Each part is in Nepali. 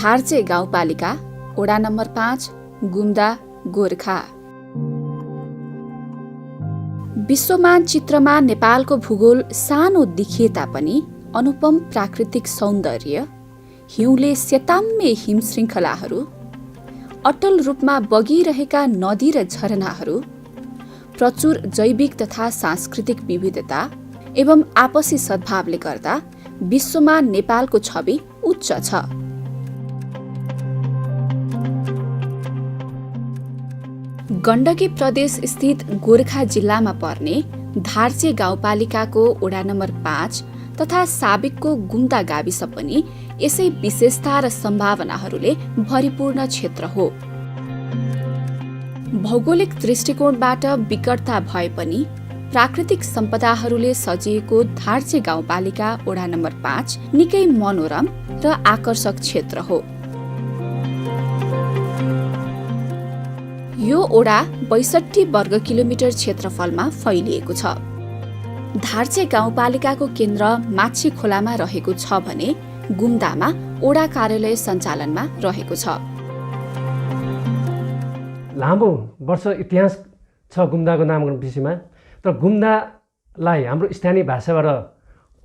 धार्चे गाउँपालिका, वडा नम्बर 5, गुम्दा, गोर्खा। विश्वमानचित्रमा नेपालको भूगोल सानो देखिए तापनि अनुपम प्राकृतिक सौन्दर्य, हिउँले सेताम्मे हिमश्रृङ्खलाहरू, अटल रूपमा बगिरहेका नदी र झरनाहरू, प्रचुर जैविक तथा सांस्कृतिक विविधता एवं आपसी सद्भावले गर्दा विश्वमा नेपालको छवि उच्च छ। गण्डकी प्रदेश स्थित गोर्खा जिल्लामा पर्ने धार्चे गाउँपालिकाको वडा नम्बर 5 तथा साबिकको गुम्दा गाविस पनि यसै विशेषता र सम्भावनाहरूले भरिपूर्ण क्षेत्र हो। भौगोलिक दृष्टिकोणबाट विकटता भए पनि प्राकृतिक सम्पदाहरूले सजिएको धार्चे गाउँपालिका वडा नम्बर 5 निकै मनोरम र आकर्षक क्षेत्र हो। यो ओडा 62 वर्ग किलोमिटर क्षेत्रफलमा फैलिएको छ। धार्चे गाउँपालिकाको केन्द्र माछी खोलामा रहेको छ भने गुम्दामा ओडा कार्यालय सञ्चालनमा रहेको छ। लामो वर्ष इतिहास छ गुम्दाको नामकरण विषयमा, तर गुम्दालाई हाम्रो स्थानीय भाषाबाट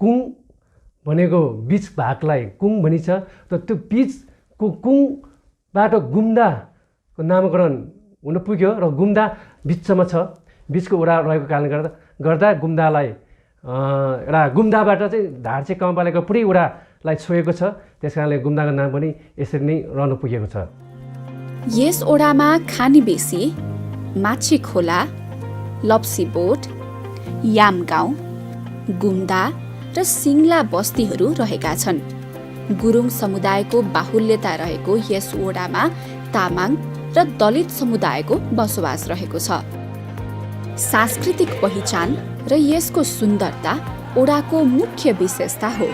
कुङ भनेको बीच भागलाई कुङ भनिन्छ, तर त्यो बीचको कुङबाट गुम्दाको नामकरण हुन पुग्यो र गुम्दा बिचमा छ। बिचको वडा रहेको कारणले गर्दा गुम्दालाई एउटा गुम्दाबाट चाहिँ धार्चे गाउँपालिका पुरै वडालाई छोएको छ। त्यस कारणले गुम्दाको नाम पनि यसरी नै रहन पुगेको छ। यस ओडामा खानीबेसी, माछी खोला, लप्सी बोट, यामगाउँ, गुम्दा र सिङ्ला बस्तीहरू रहेका छन्। गुरुङ समुदायको बाहुल्यता रहेको यस ओडामा तामाङ र दलित समुदायको बसोबास रहेको छ। सांस्कृतिक पहिचान र यसको सुन्दरता ओडाको मुख्य विशेषता हो।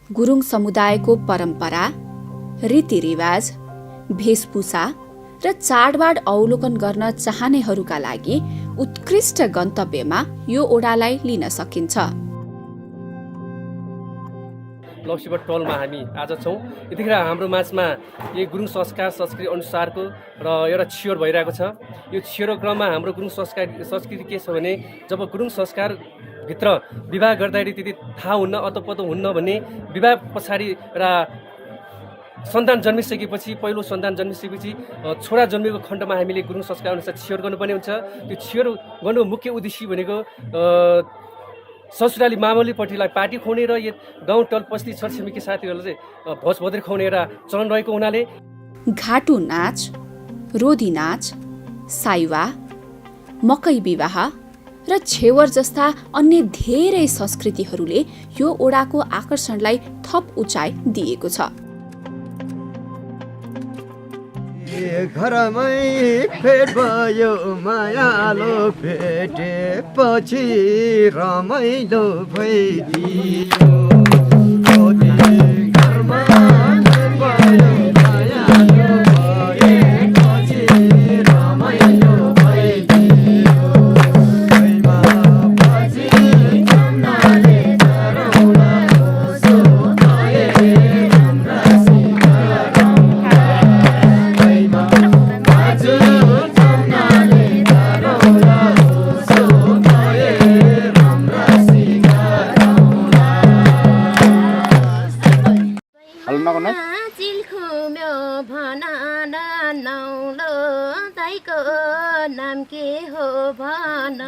गुरुङ समुदायको परम्परा, रीतिरिवाज, भेषभूषा र चाडबाड अवलोकन गर्न चाहनेहरूका लागि उत्कृष्ट गन्तव्यमा यो ओडालाई लिन सकिन्छ। लप्सीबाट टोलमा हामी आज छौँ। यतिखेर हाम्रो माझमा यही गुरुङ संस्कार संस्कृति अनुसारको र एउटा छियोर भइरहेको छ। यो छियोर क्रममा हाम्रो गुरुङ संस्कृति के छ भने, जब गुरुङ संस्कारभित्र विवाह गर्दाखेरि त्यति थाहा हुन्न, अतपतो हुन्न भने विवाह पछाडि र सन्तान जन्मिसकेपछि, पहिलो सन्तान जन्मिसकेपछि छोरा जन्मेको खण्डमा हामीले गुरुङ संस्कार अनुसार छियोर गर्नुपर्ने हुन्छ। त्यो छियोर गर्नुको मुख्य उद्देश्य भनेको ससुराली मामलीपट्टिलाई पार्टी खुवाउने र यो गाउँ टल बस्ती छरछिमेकी साथीहरूलाई चाहिँ भोज भदेर खुवाउने एउटा चलन रहेको हुनाले घाटु नाच, रोदी नाच, साइवा, मकै विवाह र छेवर जस्ता अन्य धेरै संस्कृतिहरूले यो ओडाको आकर्षणलाई थप उचाइ दिएको छ। घरमै भेट भयो मायालो भेटेपछि रमाइलो भइदियो। नाम के हो भन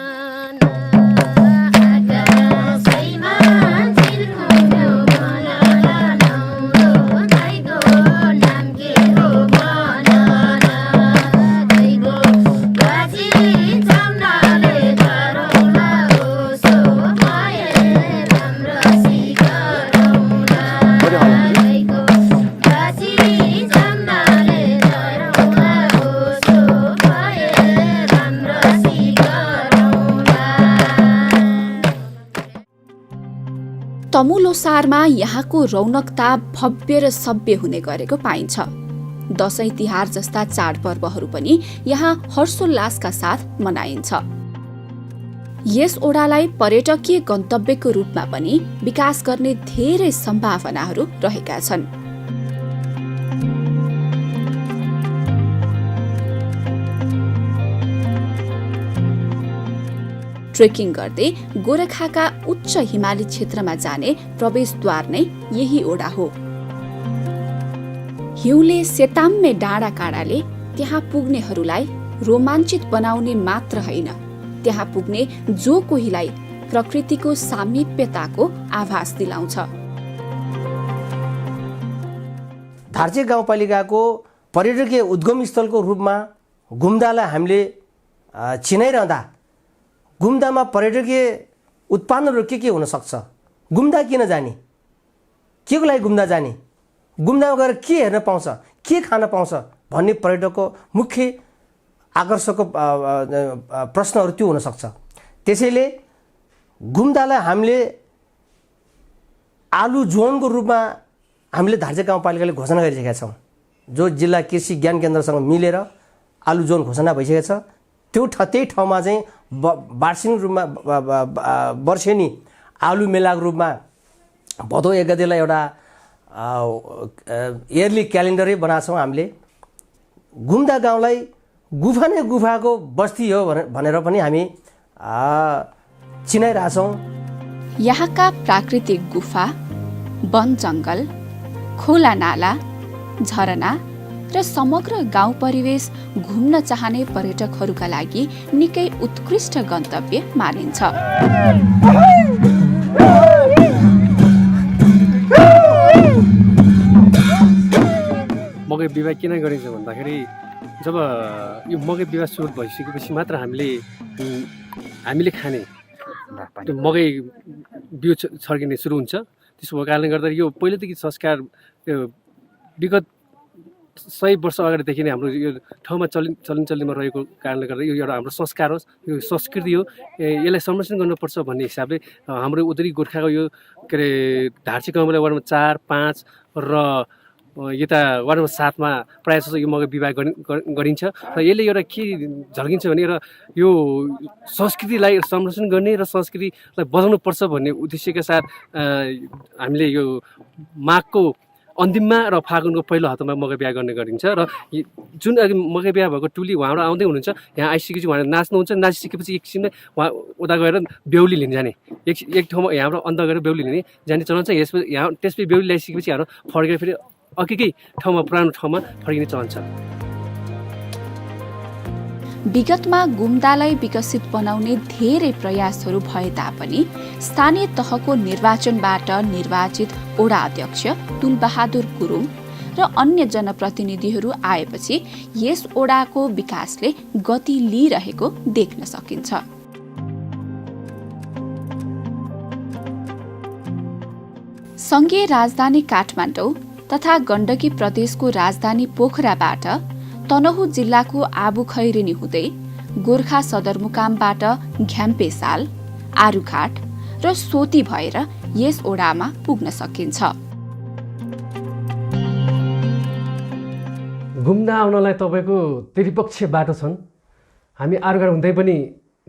तमुलोसारमा यहाँको रौनकता भव्य र सभ्य हुने गरेको पाइन्छ। दशैं तिहार जस्ता चाडपर्वहरू पनि यहाँ हर्षोल्लासका साथ मनाइन्छ। यस ओडालाई पर्यटकीय गन्तव्यको रूपमा पनि विकास गर्ने धेरै सम्भावनाहरू रहेका छन्। ट्रेकिङ गर्दै गोरखाका उच्च हिमाली क्षेत्रमा जाने प्रवेशद्वार नै यही ओडा हो। हिउँले सेताम्मे डाँडा काँडाले त्यहाँ पुग्नेहरूलाई रोमाञ्चित बनाउने मात्र होइन, त्यहाँ पुग्ने जो कोहीलाई प्रकृतिको सामिप्यताको आभास दिलाउँछ। धार्चे गाउँपालिकाको पर्यटकीय उद्गम स्थलको रूपमा गुम्दालाई हामीले चिनाइरहँदा गुम्दामा पर्यटकीय उत्पादनहरू के हुन सक्छ, गुम्दा किन जाने, के को लागि गुम्दा जाने, गुम्दामा गएर के हेर्न पाउँछ, के खान पाउँछ भन्ने पर्यटकको मुख्य आकर्षकको प्रश्नहरू त्यो हुनसक्छ। त्यसैले गुम्दालाई हामीले आलु जोनको रूपमा हामीले धार्चे गाउँपालिकाले घोषणा गरिसकेका छौँ। जो जिल्ला कृषि ज्ञान केन्द्रसँग मिलेर आलु जोन घोषणा भइसकेको छ। त्यही ठाउँमा चाहिँ वार्षिक रूपमा वर्षेनी आलु मेलाको रूपमा भदौ 1 गतेलाई एउटा इयरली क्यालेन्डरै बनाएको छौँ हामीले। गुम्दा गाउँलाई गुफा नै गुफाको बस्ती हो भनेर पनि हामी चिनाइरहेछौँ। यहाँका प्राकृतिक गुफा, वन जङ्गल, खोला नाला, झरना र समग्र गाउँ परिवेश घुम्न चाहने पर्यटकहरूका लागि निकै उत्कृष्ट गन्तव्य मानिन्छ। मकै बिवाह किन गरिन्छ भन्दाखेरि जब यो मकै बिवाह सुरु भइसकेपछि मात्र हामीले खाने त्यो मकै बिउ छर्किने सुरु हुन्छ। त्यसो भएको कारणले गर्दा यो पहिलेदेखि संस्कार विगत 100 वर्ष अगाडिदेखि नै हाम्रो यो ठाउँमा चलनमा रहेको कारणले गर्दा यो एउटा हाम्रो संस्कार हो, यो संस्कृति हो, यसलाई संरक्षण गर्नुपर्छ भन्ने हिसाबले हाम्रो उत्तरी गोर्खाको यो के अरे धार्चे गाउँमा वार्डमा 4, 5 र यता वार्डमा 7 मा प्रायः जस्तो यो मकै विवाह गरिन्छ। र यसले एउटा के झल्किन्छ भने एउटा यो संस्कृतिलाई संरक्षण गर्ने र संस्कृतिलाई बचाउनु पर्छ भन्ने उद्देश्यका साथ हामीले यो माघको अन्तिममा र फागुनको पहिलो हप्तामा मकै बिहा गर्ने गरिन्छ। र जुन अघि मकै बिहा भएको टुली उहाँबाट आउँदै हुनुहुन्छ, यहाँ आइसकेपछि उहाँले नाच्नुहुन्छ, नाचिसकेपछि एकछिनमै उहाँ उता गएर बेहुली लिन जाने, एक ठाउँमा यहाँबाट अन्त गएर बेहुली लिने जाने चलन छ। त्यसपछि बेहुली ल्याइसकेपछि हाम्रो फर्केर फेरि अर्कै ठाउँमा पुरानो ठाउँमा फर्किने चलन छ। विगतमा गुम्दालाई विकसित बनाउने धेरै प्रयासहरू भए तापनि स्थानीय तहको निर्वाचनबाट निर्वाचित ओडा अध्यक्ष तुलबहादुर गुरुङ र अन्य जनप्रतिनिधिहरू आएपछि यस ओडाको विकासले गति लिइरहेको देख्न सकिन्छ। सङ्घीय राजधानी काठमाडौँ तथा गण्डकी प्रदेशको राजधानी पोखराबाट तनहुँ जिल्लाको आबुखैरेनी हुँदै गोर्खा सदरमुकामबाट घ्याम्पेसाल, आरुघाट र सोती भएर यस ओडामा पुग्न सकिन्छ। गुम्दा आउनलाई तपाईँको त्रिपक्षीय बाटो छन्। हामी आरुघाट हुँदै पनि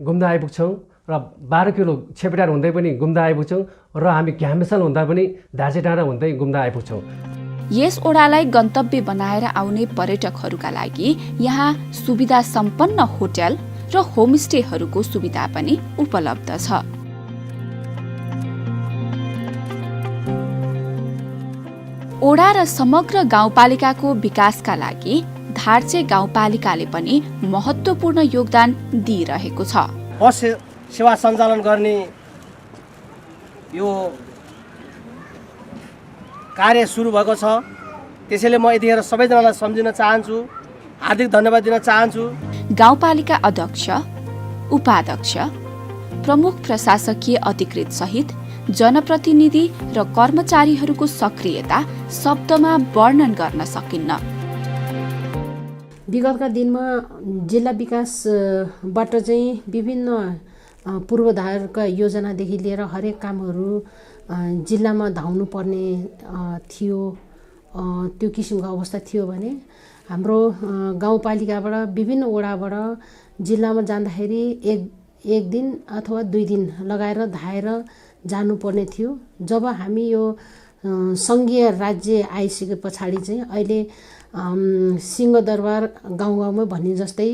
गुम्दा आइपुग्छौँ र 12 किलो छेपेटार हुँदै पनि गुम्दा आइपुग्छौँ र हामी घ्याम्पेसाल हुँदा पनि धार्चे डाँडा हुँदै गुम्दा आइपुग्छौँ। यस ओडालाई गन्तव्य बनाएर आउने पर्यटकहरूका लागि यहाँ सुविधा सम्पन्न होटल र होमस्टेहरूको सुविधा पनि उपलब्ध छ। ओडा र समग्र गाउँपालिकाको विकासका लागि धार्चे गाउँपालिकाले पनि महत्त्वपूर्ण योगदान दिइरहेको छ। बस सेवा सञ्चालन गर्ने यो कार्य सुरु भएको छ। त्यसैले म यतिखेर सबैजनालाई सम्झिन चाहन्छु, हार्दिक धन्यवाद दिन चाहन्छु। गाउँपालिका अध्यक्ष, उपाध्यक्ष, प्रमुख प्रशासकीय अधिकृत सहित जनप्रतिनिधि र कर्मचारीहरूको सक्रियता शब्दमा वर्णन गर्न सकिन्न। विगतका दिनमा जिल्ला विकासबाट चाहिँ विभिन्न पूर्वाधारका योजनादेखि लिएर हरेक कामहरू जिल्लामा धाउनु पर्ने थियो। त्यो किसिमको अवस्था थियो भने हाम्रो गाउँपालिकाबाट विभिन्न वडाबाट जिल्लामा जाँदाखेरि 1 दिन अथवा 2 दिन लगाएर धाएर जानुपर्ने थियो। जब हामी यो सङ्घीय राज्य आइसके पछाडि चाहिँ अहिले सिंहदरबार गाउँ भन्ने जस्तै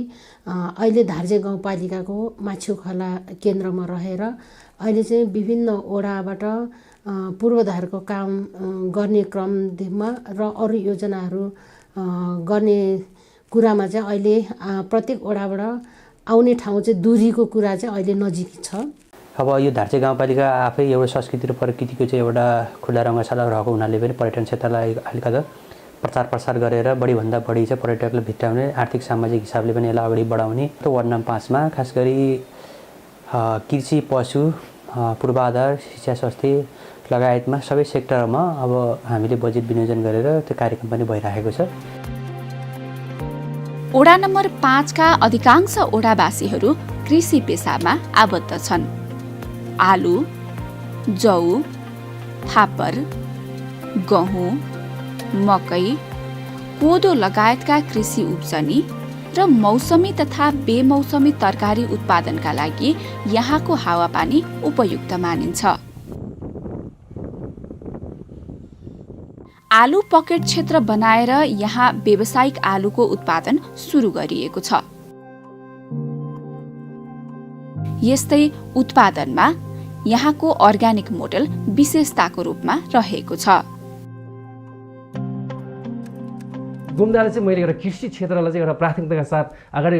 अहिले धार्जे गाउँपालिकाको माछिउखोला केन्द्रमा रहेर अहिले चाहिँ विभिन्न ओडाबाट पूर्वाधारको काम गर्ने क्रममा र अरू योजनाहरू गर्ने कुरामा चाहिँ अहिले प्रत्येक ओडाबाट आउने ठाउँ चाहिँ दूरीको कुरा चाहिँ अहिले नजिक छ। अब यो धार्चे गाउँपालिका आफै एउटा संस्कृति र प्रकृतिको चाहिँ एउटा खुला रङ्गशाला रहेको हुनाले पनि पर्यटन क्षेत्रलाई अलिकति प्रचार प्रसार गरेर बढीभन्दा बढी चाहिँ पर्यटकलाई भित्राउने आर्थिक सामाजिक हिसाबले पनि यसलाई अगाडि बढाउने। वार्ड नम्बर 5 मा खास गरी कृषि, पशु, पूर्वाधार, शिक्षा, स्वास्थ्य लगायतमा सबै सेक्टरमा अब हामीले बजेट विनियोजन गरेर त्यो कार्यक्रम पनि भइरहेको छ। ओडा नम्बर 5 का अधिकांश ओडावासीहरू कृषि पेसामा आबद्ध छन्। आलु, जौ, फापर, गहुँ, मकै, कोदो लगायतका कृषि उब्जनी र मौसमी तथा बेमौसमी तरकारी उत्पादनका लागि यहाँको हावापानी उपयुक्त मानिन्छ। आलु पकेट क्षेत्र बनाएर यहाँ व्यावसायिक आलुको उत्पादन सुरु गरिएको छ। यस्तै उत्पादनमा यहाँको अर्ग्यानिक मोडल विशेषताको रूपमा रहेको छ। गुम्दाले चाहिँ मैले एउटा कृषि क्षेत्रलाई चाहिँ एउटा प्राथमिकताका साथ अगाडि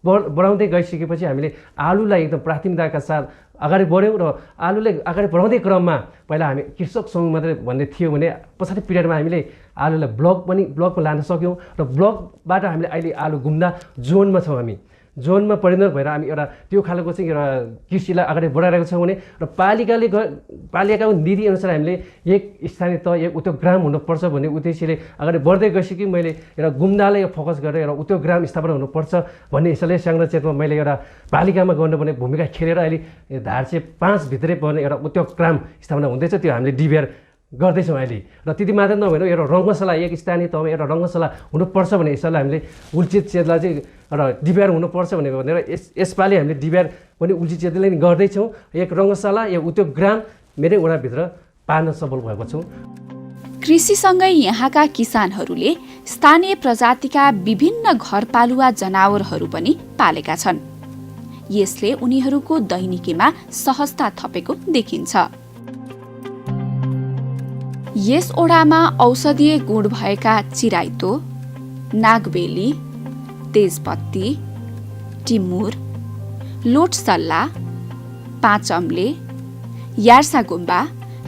बढाउँदै गइसकेपछि हामीले आलुलाई एकदम प्राथमिकताका साथ अगाडि बढ्यौँ र आलुले अगाडि बढाउँदै क्रममा पहिला हामी कृषक सङ्घ मात्रै भन्ने थियो भने पछाडि पिरियडमा हामीले आलुलाई ब्लकमा लान सक्यौँ र ब्लकबाट हामीले अहिले आलु गुम्दा जोनमा छौँ। हामी जोनमा परिणत भएर हामी एउटा त्यो खालको चाहिँ एउटा कृषिलाई अगाडि बढाइरहेको छौँ भने र पालिकाको नीति अनुसार हामीले एक स्थानीय तह एक उद्योगग्राम हुनुपर्छ भन्ने उद्देश्यले अगाडि बढ्दै गइसक्यो। मैले एउटा गुम्दालाई फोकस गरेर एउटा उद्योगग्राम स्थापना हुनुपर्छ भन्ने हिसाबले साङ्ग्रा क्षेत्रमा मैले एउटा पालिकामा गर्नुपर्ने भूमिका खेलेर अहिले धार्चे 5 भित्रै पर्ने एउटा उद्योगग्राम स्थापना हुँदैछ। त्यो हामीले डिबिआर गर्दैछौँ अहिले। र त्यति मात्र नभएर एउटा रङ्गशाला एक स्थानीय तहमा एउटा रङ्गशाला हुनुपर्छ भन्ने हिसाबले हामीले उचित क्षेत्रलाई चाहिँ एउटा डिबिआर हुनुपर्छ भनेर यसपालि हामीले डिबिआर पनि उचित क्षेत्रले नै गर्दैछौँ। एक रङ्गशाला एक उद्योगग्राम मेरै वडाभित्र पार्न सफल भएको छौँ। कृषिसँगै यहाँका किसानहरूले स्थानीय प्रजातिका विभिन्न घरपालुवा जनावरहरू पनि पालेका छन्। यसले उनीहरूको दैनिकीमा सहजता थपेको देखिन्छ। यस ओडामा औषधीय गुण भएका चिराइतो, नागबेली, तेजपत्ती, टिमुर, लोटसल्ला, पाँचअम्ले, यार्सागुम्बा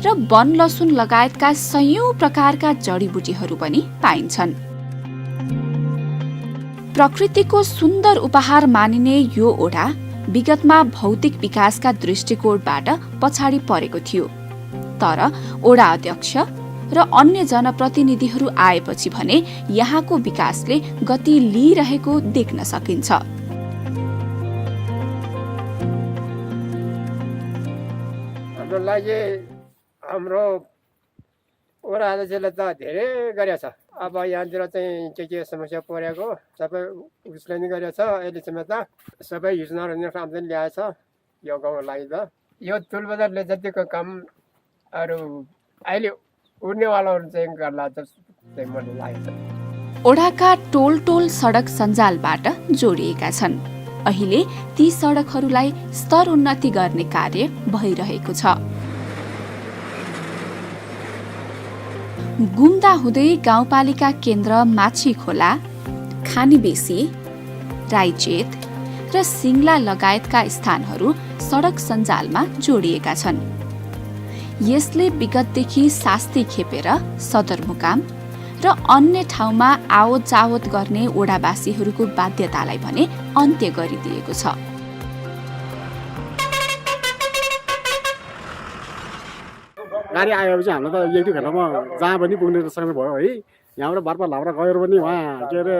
र वन लसुन लगायतका सयौं प्रकारका जडीबुटीहरू पनि पाइन्छन्। प्रकृतिको सुन्दर उपहार मानिने यो ओडा विगतमा भौतिक विकासका दृष्टिकोणबाट पछाडि परेको थियो। तर ओडा अध्यक्ष र अन्य जनप्रतिनिधिहरू आएपछि भने यहाँको विकासले गति लिइरहेको देख्न सकिन्छ। हाम्रो लागि हाम्रो ओडा अध्यक्षले त धेरै गरेको छ। अब यहाँतिर चाहिँ के समस्या परेको सबै उसले नै गरेको छ। अहिलेसम्म त सबै योजनाहरू आमदानी ल्याएछ यो गाउँको लागि त। यो तुल बजारले जतिको काम अरू अहिले उड्नेवालाहरू चाहिँ गर्ला जस्तो मलाई लागेको छ। ओडाका टोल टोल सडक सञ्जालबाट जोडिएका छन्। अहिले ती सडकहरूलाई स्तर उन्नति गर्ने कार्य भइरहेको छ। गुम्दा हुँदै गाउँपालिका केन्द्र माछीखोला, खानीबेसी, राईचेत र सिङ्ला लगायतका स्थानहरू सडक सञ्जालमा जोडिएका छन्। यसले विगतदेखि शास्ति खेपेर सदरमुकाम र अन्य ठाउँमा आवत जावत गर्ने ओडावासीहरूको बाध्यतालाई भने अन्त्य गरिदिएको छ। गाडी आएपछि हाम्रो त 1-2 घन्टामा जहाँ पनि पुग्ने सक्ने भयो है। यहाँबाट बारबार लाभ्रा गएर पनि वहाँ के अरे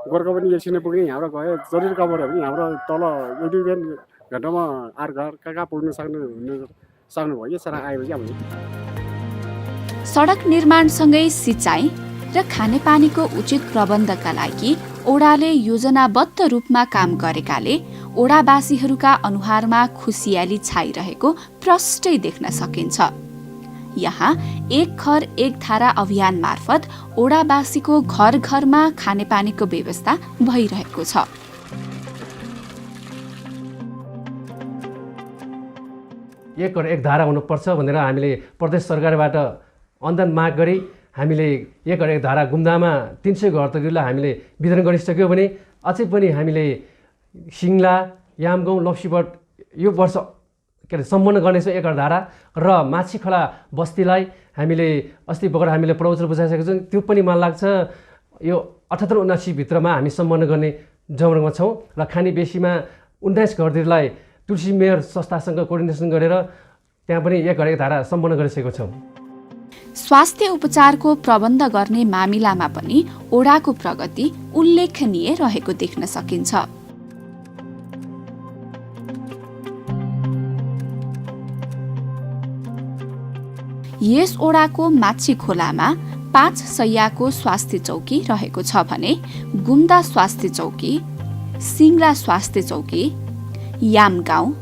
गोर्खा पनि एकछिन पुग्ने यहाँबाट गयो जरुरी खबरहरू पनि हाम्रो तल 1-2 घन्टामा आर घर कहाँ पुग्न सक्नुभयो यो सडक आएपछि हामीले। सडक निर्माणसँगै सिँचाइ र खानेपानीको उचित प्रबन्धका लागि ओडाले योजनाबद्ध रूपमा काम गरेकाले ओडावासीहरूका अनुहारमा खुसियाली छाइरहेको प्रष्टै देख्न सकिन्छ। यहाँ एक घर एक धारा अभियान मार्फत ओडावासीको घर घरमा खानेपानीको व्यवस्था भइरहेको छ। एक घर एक धारा हुनुपर्छ भनेर हामीले प्रदेश सरकारबाट अनुदान माग गरी हामीले एक घर एक धारा गुम्दामा 300 घरधुरीलाई हामीले वितरण गरिसक्यो भने अझै पनि हामीले सिङ्ला, यामगाउँ, लप्सीबाट यो वर्ष सम्पन्न गर्नेछौँ एक घर धारा र माछी खोला बस्तीलाई हामीले अस्ति भर्खर हामीले प्रवचन बुझाइसकेको छौँ। त्यो पनि मलाई लाग्छ यो 78-79 भित्रमा हामी सम्पन्न गर्ने जमर्गमा छौँ र खानी बेसीमा 19 घरधुरीलाई तुलसी मेयर संस्थासँग कोअर्डिनेसन गरेर त्यहाँ पनि एक घर एक धारा सम्पन्न गरिसकेको छौँ। स्वास्थ्य उपचारको प्रबन्ध गर्ने मामिलामा पनि ओडाको प्रगति उल्लेखनीय रहेको देख्न सकिन्छ। यस ओडाको माछी खोलामा 5 शैय्याको स्वास्थ्य चौकी रहेको छ भने गुम्दा स्वास्थ्य चौकी, सिङ्ला स्वास्थ्य चौकी, यामगाउँ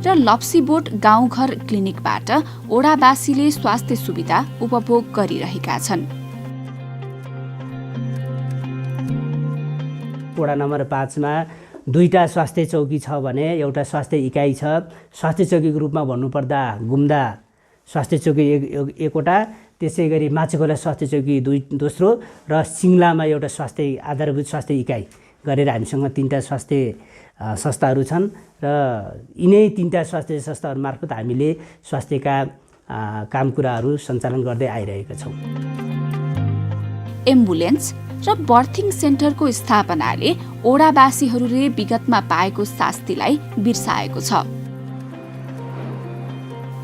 र लप्सीबोट गाउँघर क्लिनिकबाट ओडावासीले स्वास्थ्य सुविधा उपभोग गरिरहेका छन्। वडा नम्बर 5 मा 2टा स्वास्थ्य चौकी छ भने एउटा स्वास्थ्य इकाइ छ। स्वास्थ्य चौकीको रूपमा भन्नुपर्दा गुम्दा स्वास्थ्य चौकी एकवटा, त्यसै गरी माछीखोला स्वास्थ्य चौकी दोस्रो र सिङ्लामा एउटा स्वास्थ्य आधारभूत स्वास्थ्य इकाइ गरेर हामीसँग 3टा स्वास्थ्य संस्थाहरू छन् र यिनै 3टा स्वास्थ्य संस्थाहरू मार्फत हामीले स्वास्थ्यका काम कुराहरू सञ्चालन गर्दै आइरहेका छौँ। एम्बुलेन्स र बर्थिङ सेन्टरको स्थापनाले ओडावासीहरूले विगतमा पाएको शास्तिलाई बिर्साएको छ।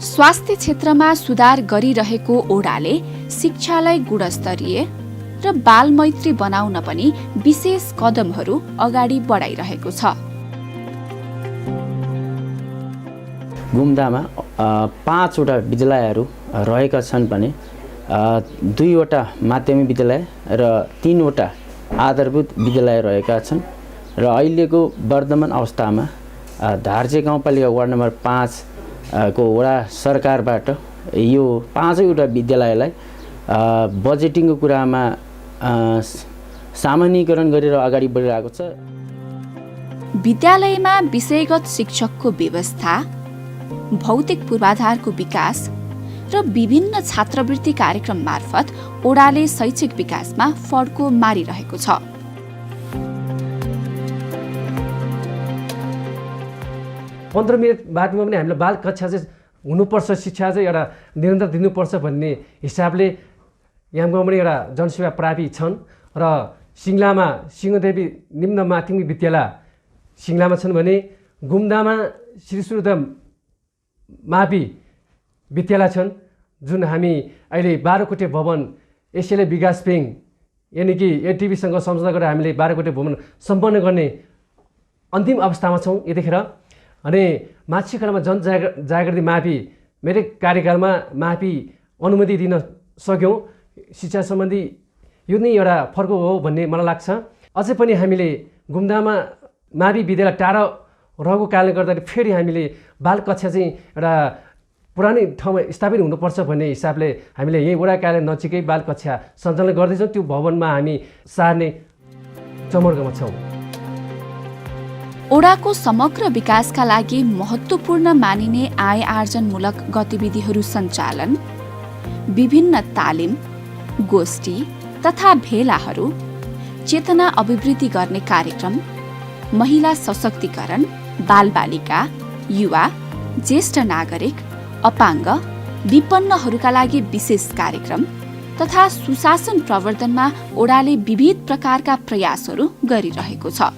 स्वास्थ्य क्षेत्रमा सुधार गरिरहेको ओडाले शिक्षालाई गुणस्तरीय र बालमैत्री बनाउन पनि विशेष कदमहरू अगाडि बढाइरहेको छ। गुम्दामा 5वटा विद्यालयहरू रहेका छन् भने 2वटा माध्यमिक विद्यालय र 3वटा आधारभूत विद्यालय रहेका छन् र अहिलेको वर्तमान अवस्थामा धार्जे गाउँपालिका वार्ड नम्बर 5 को वडा सरकारबाट यो 5वटा विद्यालयलाई बजेटिङको कुरामा सामान्यीकरण गरेर अगाडि बढिरहेको छ। विद्यालयमा विषयगत शिक्षकको व्यवस्था, भौतिक पूर्वाधारको विकास र विभिन्न छात्रवृत्ति कार्यक्रम मार्फत ओडाले शैक्षिक विकासमा फड्को मारिरहेको छ। पन्ध्र मिनट बादमा पनि हामीलाई बाल कक्षा चाहिँ हुनुपर्छ, शिक्षा चाहिँ एउटा निरन्तर दिनुपर्छ भन्ने हिसाबले यामगाउँमा पनि एउटा जनसेवा प्रापी छन् र सिङ्लामा सिंहदेवी निम्न माध्यमिक विद्यालय सिङ्लामा छन् भने गुम्दामा श्री सूर्योदय मावि विद्यालय छन्, जुन हामी अहिले 12 कोठे भवन एसएलए विकास ब्याङ्क यानि कि एटिभीसँग सम्झौता गरेर हामीले 12 कोठे भवन सम्पन्न गर्ने अन्तिम अवस्थामा छौँ यतिखेर। अनि माछीखोलामा जनजागृति माफी मेरै कार्यकालमा माफी अनुमति दिन सक्यौँ। शिक्षा सम्बन्धी यो नै एउटा फर्को हो भन्ने मलाई लाग्छ। अझै पनि हामीले गुम्दामा मावि विद्यालय टाढा रहेको कारणले गर्दाखेरि फेरि हामीले बाल कक्षा चाहिँ एउटा पुरानै ठाउँमा स्थापित हुनुपर्छ भन्ने हिसाबले हामीले यही वडा कार्यालय नजिकै बाल कक्षा सञ्चालन गर्दैछौँ। त्यो भवनमा हामी सार्ने जमर्गमा छौँ। ओडाको समग्र विकासका लागि महत्त्वपूर्ण मानिने आय आर्जनमूलक गतिविधिहरू सञ्चालन, विभिन्न तालिम, गोष्ठी तथा भेलाहरू, चेतना अभिवृद्धि गर्ने कार्यक्रम, महिला सशक्तिकरण, बालबालिका, युवा, ज्येष्ठ नागरिक, अपाङ्ग, विपन्नहरूका लागि विशेष कार्यक्रम तथा सुशासन प्रवर्धनमा ओडाले विविध प्रकारका प्रयासहरू गरिरहेको छ।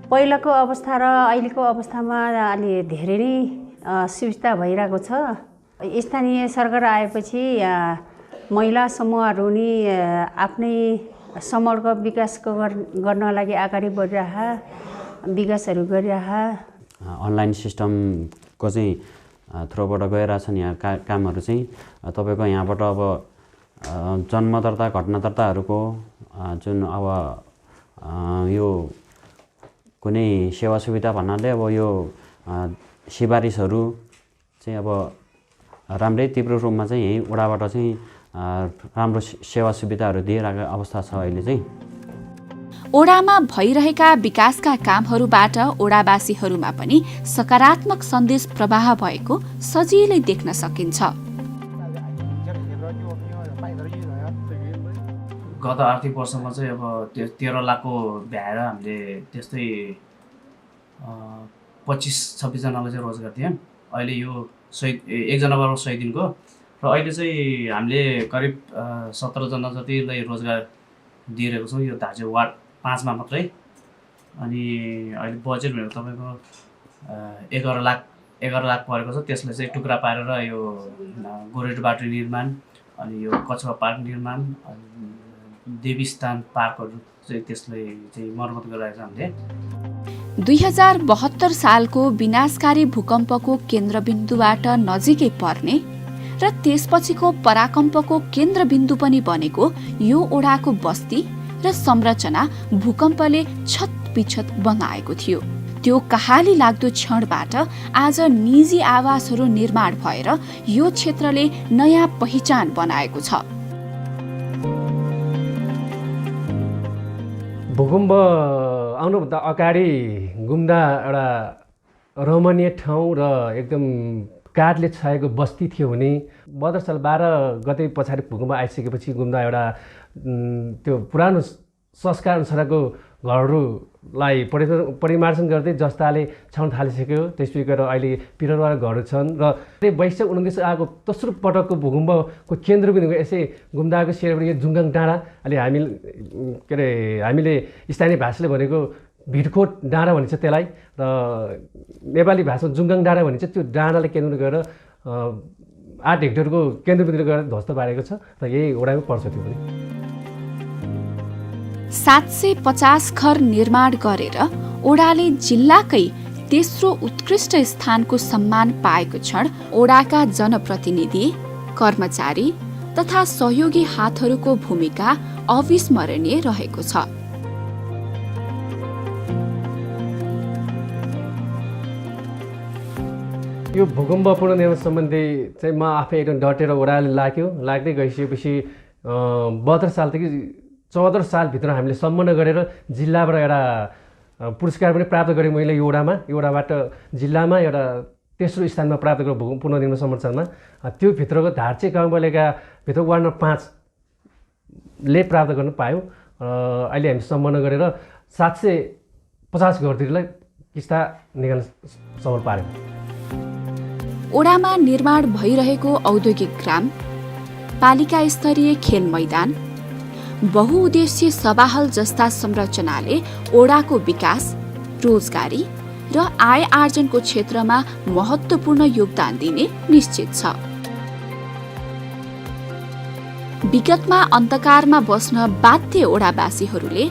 पहिलाको अवस्था र अहिलेको अवस्थामा अलि धेरै नै सुविस्ता भइरहेको छ। स्थानीय सरकार आएपछि महिला समूहहरू नि आफ्नै समूहको विकासको गर्न लागि अगाडि बढिरहेका, विकासहरू गरिरहेका। अनलाइन सिस्टमको चाहिँ थ्रोबाट गइरहेछन् यहाँ कामहरू चाहिँ। तपाईँको यहाँबाट अब जन्म दर्ता, घटना दर्ताहरूको जुन अब यो कुनै सेवा सुविधा भन्नाले अब यो सिफारिसहरू चाहिँ अब राम्रै तीव्र रूपमा चाहिँ यही ओडाबाट चाहिँ राम्रो सेवा सुविधाहरू दिइरहेको अवस्था छ अहिले चाहिँ। ओडामा भइरहेका विकासका कामहरूबाट ओडावासीहरूमा पनि सकारात्मक सन्देश प्रवाह भएको सजिलै देख्न सकिन्छ। गत आर्थिक वर्षमा चाहिँ अब 13 लाखको भ्याएर हामीले त्यस्तै 25-26 जनालाई चाहिँ रोजगार दियौँ। अहिले यो 1 जनाबाट 100 दिनको र अहिले चाहिँ हामीले करिब 17 जना जतिलाई रोजगार दिइरहेको छौँ यो धार्जे वार्ड 5 मा मात्रै। अनि अहिले बजेट भनेको तपाईँको 11 लाख परेको छ। त्यसलाई चाहिँ टुक्रा पारेर यो गोरेटो बाटो निर्माण अनि यो कछुवा पार्क निर्माण देवीस्थान पार्कहरू चाहिँ त्यसलाई चाहिँ मर्मत गरिरहेको छ हामीले। 2072 सालको विनाशकारी भूकम्पको केन्द्रबिन्दुबाट नजिकै पर्ने र त्यसपछिको पराकम्पको केन्द्रबिन्दु पनि बनेको यो ओडाको बस्ती र संरचना भूकम्पले छतपिछत बनाएको थियो। त्यो कहाली लाग्दो क्षणबाट आज निजी आवासहरू निर्माण भएर यो क्षेत्रले नयाँ पहिचान बनाएको छ। भूकम्प आउनुभन्दा अगाडि गुम्दा एउटा रमणीय ठाउँ र एकदम काठले छाएको बस्ती थियो भने 72 साल 12 गते पछाडि भूकम्प आइसकेपछि गुम्दा एउटा त्यो पुरानो संस्कार अनुसारको घरहरूलाई परिमार्जन गर्दै जस्ताले छाउन थालिसक्यो। त्यसै गरेर अहिले पिलरवाला घरहरू छन् र त्यही वैशाख 29 आएको दोस्रो पटकको भूकम्पको केन्द्रबिन्दु यसै गुम्दाको सेरबडी जुङ्गाङ डाँडा अहिले हामीले स्थानीय भाषाले भनेको भिडकोट डाँडा भनिन्छ त्यसलाई र नेपाली भाषामा जुङ्गाङ डाँडा भनिन्छ। त्यो डाँडाले केन्द्र गरेर 8 हेक्टरको केन्द्रबिन्दु गरेर ध्वस्त पारेको छ र यही ओडामै पर्छ। त्यो पनि 750 घर निर्माण गरेर ओडाले जिल्लाकै तेस्रो उत्कृष्ट स्थानको सम्मान पाएको क्षण ओडाका जनप्रतिनिधि, कर्मचारी तथा सहयोगी हातहरूको भूमिका अविस्मरणीय रहेको छ। यो भूकम्प पुनर्निर्माण सम्बन्धी चाहिँ म आफै एकदम डटेर ओडाले लाग्दै गइसकेपछि 72 सालदेखि 74 सालभित्र हामीले सम्मान गरेर जिल्लाबाट एउटा पुरस्कार पनि प्राप्त गरेँ मैले यो ओडाबाट जिल्लामा एउटा तेस्रो स्थानमा प्राप्त गरेँ भूकम्प पुनर्निर्माण संरक्षणमा। त्यो भित्रको धार्चे गाउँपालिका भित्र वार्ड नम्बर 5ले प्राप्त गर्न पायौँ। अहिले हामी सम्मान गरेर 750 घरतिरलाई किस्ता निकाल्न सफल पार्यौँ। ओडामा निर्माण भइरहेको औद्योगिक ग्राम, पालिका स्तरीय खेल मैदान, बहुउद्देश्य सभाहल जस्ता संरचनाले ओडाको विकास, रोजगारी र आय आर्जनको क्षेत्रमा महत्त्वपूर्ण योगदान दिने निश्चित छ। विगतमा अन्धकारमा बस्न बाध्य ओडावासीहरूले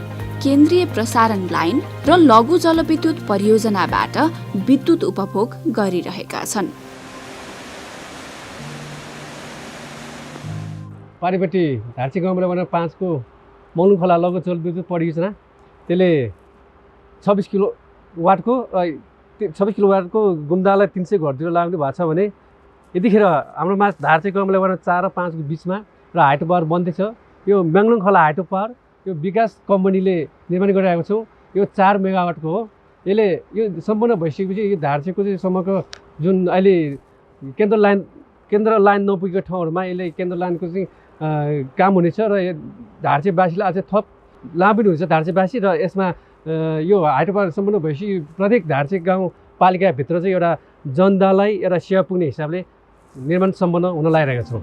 केन्द्रीय प्रसारण लाइन र लघु जलविद्युत परियोजनाबाट विद्युत उपभोग गरिरहेका छन्। पारिपट्टि धार्चे गाउँबाट 5 को मौलुङ खोला लघु जलविद्युत परियोजना त्यसले 26 किलोवाटको गुम्दालाई 300 घरतिर लाग्ने भएको छ भने यतिखेर हाम्रो धार्चे गाउँबाट 4 र 5 को बिचमा र हाइड्रो पावर बन्दैछ। यो म्याङ्लुङ खोला हाइड्रो पावर यो विकास कम्पनीले निर्माण गरिरहेको छौँ। यो 4 मेगावाटको हो। यसले यो सम्पन्न भइसकेपछि यो धार्चेको चाहिँ सम्मको जुन अहिले केन्द्र लाइन नपुगेको ठाउँहरूमा यसले केन्द्र लाइनको चाहिँ काम हुनेछ र धार्चेवासीलाई अझै थप लाभ पनि हुन्छ धार्चेवासी। र यसमा यो हाइड्रो पावर सम्पन्न भएपछि प्रत्येक धार्चे गाउँपालिकाभित्र चाहिँ एउटा जनतालाई एउटा सेवा पुग्ने हिसाबले निर्माण सम्पन्न हुन लागिरहेका छौँ।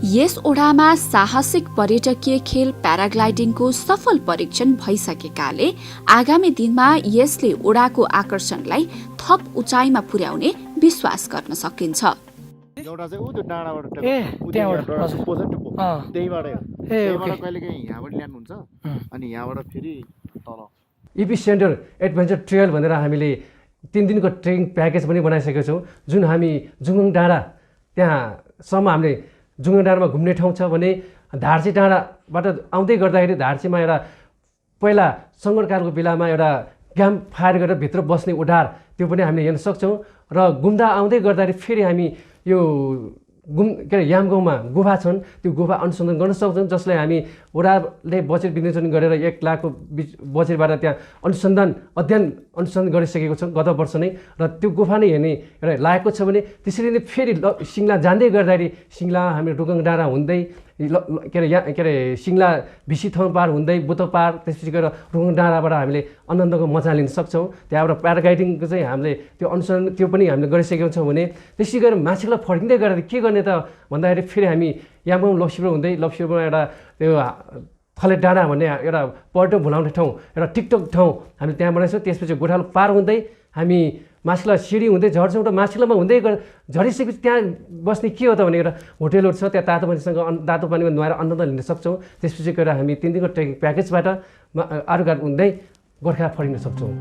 यस ओडामा साहसिक पर्यटकीय खेल प्याराग्लाइडिङको सफल परीक्षण भइसकेकाले आगामी दिनमा यसले ओडाको आकर्षणलाई थप उचाइमा पुर्याउने विश्वास गर्न सकिन्छ। एउटा चाहिँ उ त्यो डाँडाबाट त्यहाँबाट कहिलेकाहीँ यहाँबाट ल्याउनुहुन्छ अनि यहाँबाट फेरि तल इपी सेन्टर एडभेन्चर ट्रेल भनेर हामीले 3 दिनको ट्रेकिङ प्याकेज पनि बनाइसकेका छौँ। जुन हामी जुङ्गाङ डाँडा त्यहाँसम्म हामीले जुङ्गाङ डाँडामा घुम्ने ठाउँ छ भने धार्चे डाँडाबाट आउँदै गर्दाखेरि धार्चेमा एउटा पहिला सङ्कटकालको बेलामा एउटा क्याम्प फायर गरेर भित्र बस्ने उडार त्यो पनि हामीले हेर्न सक्छौँ। र गुम्दा आउँदै गर्दाखेरि फेरि हामी यो के अरे यामगाउँमा गुफा छन्, त्यो गुफा अनुसन्धान गर्न सक्छौँ, जसलाई हामी वडाले बजेट विनियोजन गरेर 1 लाखको बजेटबाट त्यहाँ अनुसन्धान गरिसकेको छ गत वर्ष नै। र त्यो गुफा नै हेर्ने एउटा लागेको छ भने त्यसरी नै फेरि सिङ्ला जाँदै गर्दाखेरि सिङ्ला हामी रुकुङ डाँडा हुँदै के अरे सिङ्ला भिसी ठाउँ पार हुँदै बुद्ध पार त्यसपछि गएर रुकुङ डाँडाबाट हामीले आनन्दको मजा लिन सक्छौँ। त्यहाँबाट प्याराग्लाइडिङको चाहिँ हामीले त्यो अनुसन्धान त्यो पनि हामीले गरिसकेको छौँ भने त्यसै गरेर माछिलाई फर्किँदै गर्दाखेरि के गर्ने त भन्दाखेरि फेरि हामी यामगाउँ लप्सीपुर हुँदै लप्सीपुरमा एउटा त्यो थले डाँडा भन्ने एउटा पर्यटक भुलाउने ठाउँ एउटा टिकटक ठाउँ हामी त्यहाँ बनाउँछौँ। त्यसपछि गोठालो पार हुँदै हामी माछिला सिँढी हुँदै झर्छौँ र माछिलामा हुँदै झरिसकेपछि त्यहाँ बस्ने के हो त भने एउटा होटेलहरू छ, त्यहाँ तातो पानीमा नुहाएर आनन्द लिन सक्छौँ। त्यसपछि गएर हामी 3 दिनको ट्रेकिङ प्याकेजबाट आरुघाट हुँदै गोर्खा फर्किन सक्छौँ।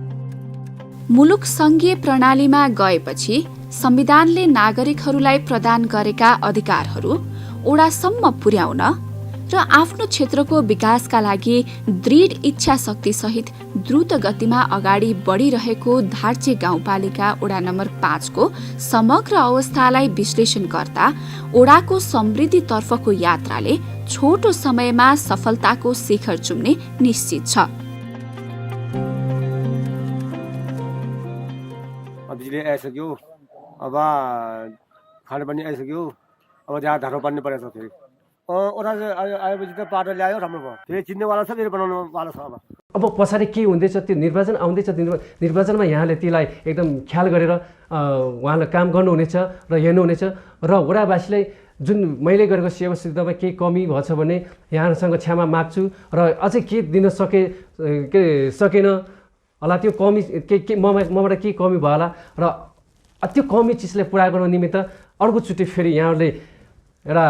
मुलुक सङ्घीय प्रणालीमा गएपछि संविधानले नागरिकहरूलाई प्रदान गरेका अधिकारहरू ओडासम्म पुर्याउन र आफ्नो क्षेत्रको विकासका लागि दृढ इच्छा शक्तिसहित द्रुत गतिमा अगाडि बढिरहेको धार्चे गाउँपालिका ओडा नम्बर 5 को समग्र अवस्थालाई विश्लेषण गर्दा ओडाको समृद्धितर्फको यात्राले छोटो समयमा सफलताको शिखर चुम्ने निश्चित छ। बिजुली आइसक्यो, अब खानेपानी आइसक्यो, अब जहाँ धारो पार्नु परेको छ। फेरि ओडा आएपछि त पाटो ल्यायो, राम्रो भयो। फेरि चिन्नेवाला छ, फेरि बनाउनुवाला छ। अब पछाडि के हुँदैछ, त्यो निर्वाचन आउँदैछ, निर्वाचनमा यहाँले त्यसलाई एकदम ख्याल गरेर उहाँले काम गर्नुहुनेछ र हेर्नुहुनेछ। र वडावासीलाई जुन मैले गरेको सेवा सुविधामा केही कमी भएछ भने यहाँसँग क्षमा माग्छु र अझै के दिन सकेन होला, त्यो कमी मबाट केही कमी भयो होला र त्यो कमी चिजलाई पुरा गर्न निमित्त अर्कोचोटि फेरि यहाँहरूले एउटा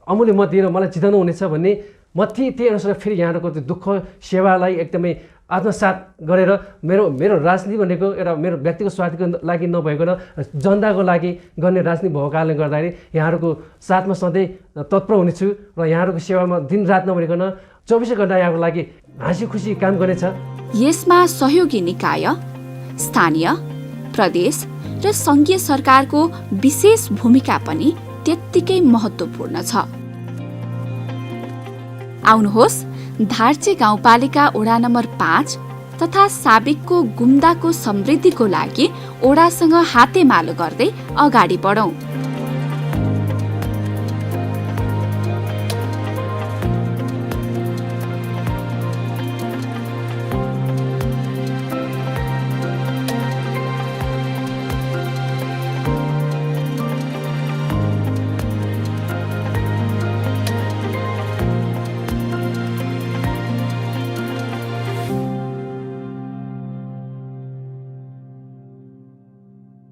अमूल्य मत दिएर मलाई जिताउनु हुनेछ भन्ने म त्यही अनुसार फेरि यहाँहरूको त्यो दुःख सेवालाई एकदमै आत्मसात गरेर मेरो राजनीति भनेको एउटा मेरो व्यक्तिगत स्वार्थको लागि नभइकन जनताको लागि गर्ने राजनीति भएको कारणले गर्दाखेरि यहाँहरूको साथमा सधैँ तत्पर हुनेछु र यहाँहरूको सेवामा दिनरात नभइकन 24 घण्टा यहाँको लागि हाँसी खुसी काम गर्नेछ। यसमा सहयोगी निकाय, स्थानीय, प्रदेश र सङ्घीय सरकारको विशेष भूमिका पनि त्यत्तिकै महत्त्वपूर्ण छ। आउनुहोस् धार्चे गाउँपालिका ओडा नम्बर 5 तथा साबिकको गुम्दाको समृद्धिको लागि ओडासँग हातेमालो गर्दै अगाडि बढौं।